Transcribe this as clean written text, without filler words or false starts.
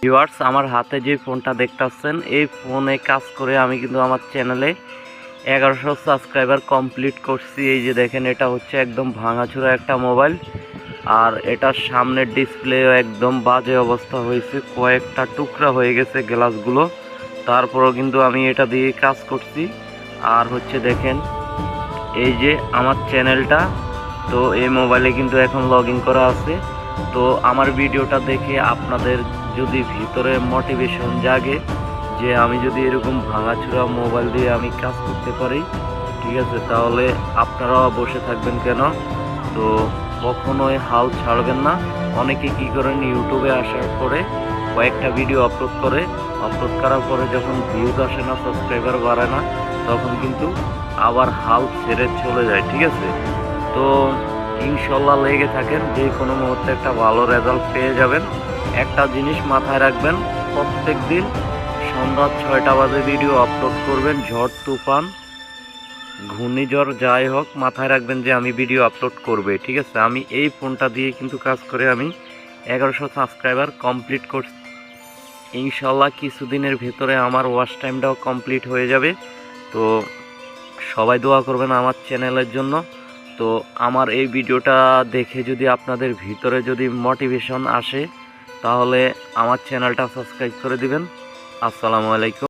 Viewers, আমার হাতে যে ফোনটা দেখতেছেন এই ফোনে কাজ করে আমি কিন্তু আমার চ্যানেলে 1100 সাবস্ক্রাইবার কমপ্লিট করছি। এই যে দেখেন, এটা হচ্ছে একদম ভাঙাচোরা একটা মোবাইল, আর এটার সামনের ডিসপ্লেও একদম বাজে অবস্থা হয়েছে, কয়েকটা টুকরা হয়ে গেছে গ্লাসগুলো। তারপরও কিন্তু আমি এটা দিয়ে কাজ করছি। আর হচ্ছে দেখেন, এই যে আমার চ্যানেলটা, তো এই মোবাইলে কিন্তু এখন লগ ইন করা আছে। তো আমার ভিডিওটা দেখে আপনাদের যদি ভিতরে মোটিভেশন জাগে যে আমি যদি এরকম ভাঙাচোরা মোবাইল দিয়ে আমি কাজ করতে পারি, ঠিক আছে, তাহলে আপনারাও বসে থাকবেন কেন? তো কখনোই হাল ছাড়বেন না। অনেকে কি করেন, ইউটিউবে আসার পরে কয়েকটা ভিডিও আপলোড করার পরে যখন ভিউজ আসে না, সাবস্ক্রাইবার বাড়ে না, তখন কিন্তু আবার হাল ছেড়ে চলে যায়, ঠিক আছে। তো ইনশাল্লাহ লেগে থাকেন, যে কোনো মুহূর্তে একটা ভালো রেজাল্ট পেয়ে যাবেন। একটা জিনিস মাথায় রাখবেন, প্রত্যেক দিন সন্ধ্যা 6টা বাজে ভিডিও আপলোড করবেন। ঝড় তুফান ঘূর্ণিঝড় যাই হোক, মাথায় রাখবেন যে আমি ভিডিও আপলোড করবে, ঠিক আছে। আমি এই ফোনটা দিয়ে কিন্তু কাজ করে আমি 1100 সাবস্ক্রাইবার কমপ্লিট করছি। ইনশাল্লাহ কিছুদিনের ভেতরে আমার ওয়াচ টাইমটাও কমপ্লিট হয়ে যাবে। তো সবাই দোয়া করবেন আমার চ্যানেলের জন্য। তো আমার এই ভিডিওটা দেখে যদি আপনাদের ভিতরে যদি মোটিভেশন আসে, তাহলে আমার চ্যানেলটা সাবস্ক্রাইব করে দিবেন। আসসালামু আলাইকুম।